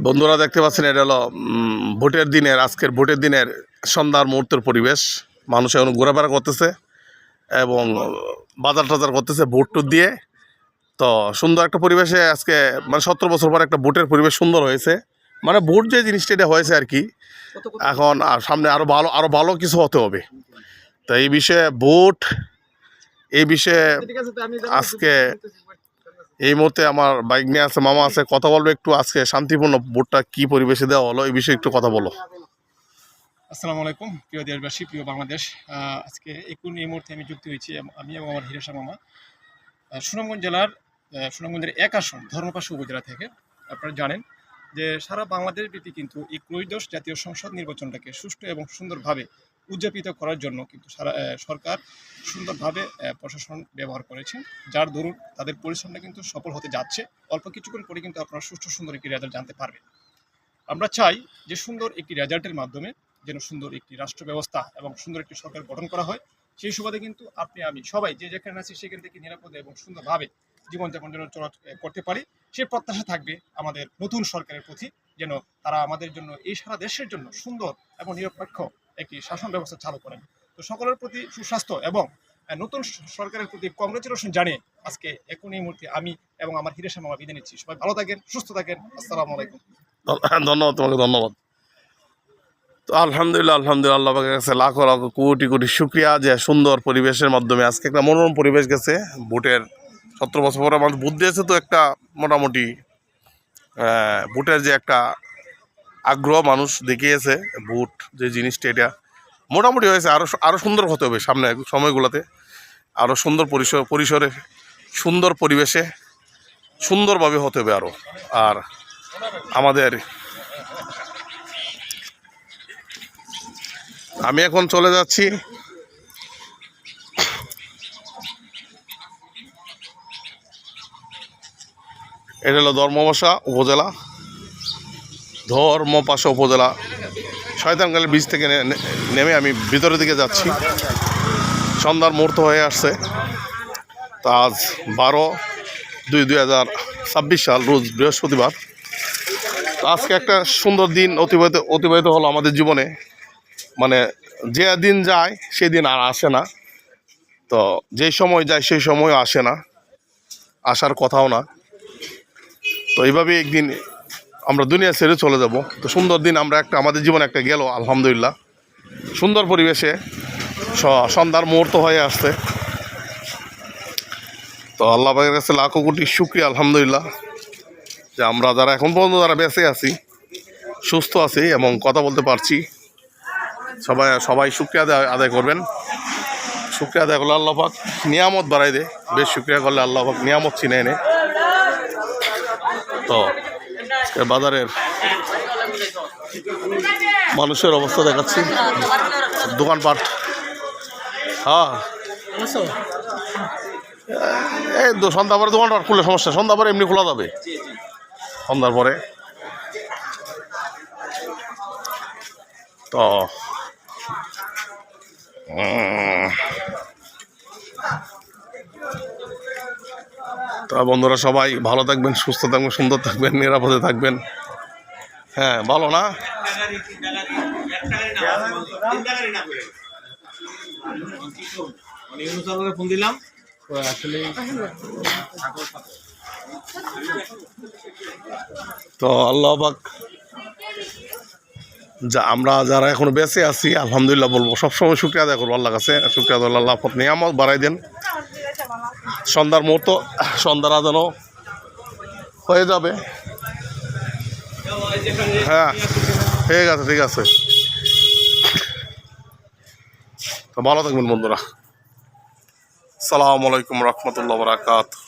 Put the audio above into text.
বন্ধুরা দেখতে পাচ্ছেন এটা হলো ভোটের দিনের আজকের ভোটের দিনের সন্ধ্যার মুহূর্তের পরিবেশ। মানুষ এখন ঘোরাফেরা করতেছে এবং বাজার টাজার করতেছে ভোট টোট দিয়ে। তো সুন্দর একটা পরিবেশে আজকে মানে 17 বছর পর একটা ভোটের পরিবেশ সুন্দর হয়েছে। মানে ভোট যে জিনিসটা এটা হয়েছে আর কি, এখন আর সামনে আরো ভালো কিছু হতে হবে। তো এই বিষয়ে আজকে এই মুহূর্তে আমার বাইক নিয়ে আছে, মামা আছে, কথা বলবো একটু। আজকে শান্তিপূর্ণ ভোটটা কি পরিবেশে দেওয়া হলো এই বিষয়ে একটু কথা বলো। আসসালামু আলাইকুম প্রিয় দেশবাসী, প্রিয় বাংলাদেশ। আজকে এই মুহূর্তে আমি যুক্ত হয়েছি আমি এবং আমার হিরেশা মামা সুনামগঞ্জ জেলার সুনামগঞ্জের 1 আসন ধর্মপাশা উপজেলা থেকে। আপনারা জানেন যে সারা বাংলাদেশ ব্যাপী কিন্তু এই ত্রয়োদশ জাতীয় সংসদ নির্বাচনটাকে সুষ্ঠু এবং সুন্দরভাবে উদযাপিত করার জন্য কিন্তু সরকার সুন্দরভাবে প্রশাসন ব্যবহার করেছেন, যার দরুন তাদের পরিশ্রমটা কিন্তু সফল হতে যাচ্ছে। অল্প কিছুক্ষণ পরে কিন্তু আপনারা সুষ্ঠু সুন্দর একটি রেজাল্ট জানতে পারবেন। আমরা চাই যে সুন্দর একটি রেজাল্টের মাধ্যমে যেন সুন্দর একটি রাষ্ট্র ব্যবস্থা এবং সুন্দর একটি সরকার গঠন করা হয়। সেই সুবাদে কিন্তু আপনি আমি সবাই যে যেখানে আছি সেখান থেকে নিরাপদে এবং সুন্দরভাবে জীবনযাপন যেন করতে পারি, সেই প্রত্যাশা থাকবে আমাদের নতুন সরকারের প্রতি, যেন তারা আমাদের জন্য এই সারা দেশের জন্য সুন্দর এবং নিরপেক্ষ একটি শাসন ব্যবস্থা চালু করেন। তো সকলের প্রতি সুস্বাস্থ্য এবং নতুন সরকারের প্রতি কংগ্রেচুলেশন জানিয়ে আজকে এখন এই মুহূর্তে আমি এবং আমার হিরেশা মামা বিদায় নিচ্ছি। সবাই ভালো থাকেন, সুস্থ থাকেন। আসসালামু আলাইকুম। ধন্যবাদ, তোমাকে ধন্যবাদ। তো আলহামদুলিল্লাহ আল্লাহ পাকের কাছে লাখো লাখো কোটি কোটি শুক্রিয়া যে সুন্দর পরিবেশের মাধ্যমে আজকে একটা মনোরম পরিবেশ গেছে। ভোটের 17 বছর পরে মানুষ ভোট দিয়েছে, তো একটা মোটামুটি ভোটের যে একটা আগ্রহ মানুষ দেখিয়েছে, ভোট যে জিনিসটা এটা মোটামুটি হয়েছে। আরও সুন্দর হতে হবে সামনে সময়গুলোতে, আরও সুন্দর পরিসরে সুন্দর পরিবেশে সুন্দরভাবে হতে হবে আরও। আর আমাদের আমি এখন চলে যাচ্ছি এটা হলো ধর্মপাশা উপজেলা শয়তানখালী ব্রিজ থেকে নেমে আমি ভিতরের দিকে যাচ্ছি। সন্ধ্যার মুহূর্ত হয়ে আসছে। তা আজ 12/2/2026 সাল, রোজ বৃহস্পতিবার। তো আজকে একটা সুন্দর দিন অতিবাহিত হলো আমাদের জীবনে। মানে যে দিন যায় সেই দিন আর আসে না, তো যেই সময় যায় সেই সময় আসে না, আসার কথাও না। তো এইভাবে একদিন আমরা দুনিয়া ছেড়ে চলে যাব। তো সুন্দর দিন আমাদের জীবনে একটা গেল আলহামদুলিল্লাহ, সুন্দর পরিবেশে সন্ধ্যার মুহূর্ত হয়ে আসছে। তো আল্লাহ পাকের কাছে লাখো কোটি শুকরিয়া আলহামদুলিল্লাহ যে আমরা যারা এখন পর্যন্ত যারা বেঁচে আছি, সুস্থ আছি এবং কথা বলতে পারছি। সবাই শুকরিয়া আদায় করবেন। শুকরিয়া আদায় করলে আল্লাহ পাক নিয়ামত বাড়াই দেয়, বেশ শুকরিয়া করলে আল্লাহ পাক নিয়ামত চিনে এনে। তো বাজারের মানুষের অবস্থা দেখাচ্ছি, দোকানপাট। হ্যাঁ, এই সন্ধ্যা পরে দোকানপাট খুললে সমস্যা, সন্ধ্যা পরে এমনি খোলা যাবে, সন্ধ্যার পরে। তো বন্ধুরা সবাই ভালো থাকবেন, সুস্থ থাকবেন, সুন্দর থাকবেন, নিরাপদে থাকবেন। হ্যাঁ, ভালো না? তো আল্লাহ পাক আমরা যারা এখনো বেঁচে আছি আলহামদুলিল্লাহ বলবো, সবসময় শুকরিয়া আদায় করবো আল্লাহর কাছে। শুকরিয়া আদায় আল্লাহ পাক নিয়ামত বাড়াই দেন। সন্ধ্যার মুহূর্ত, সন্ধ্যার আজানও হয়ে যাবে। হ্যাঁ, ঠিক আছে। তো ভালো থাকবেন বন্ধুরা। আসসালামু আলাইকুম রহমতুল্লাহ বারাকাতুহু।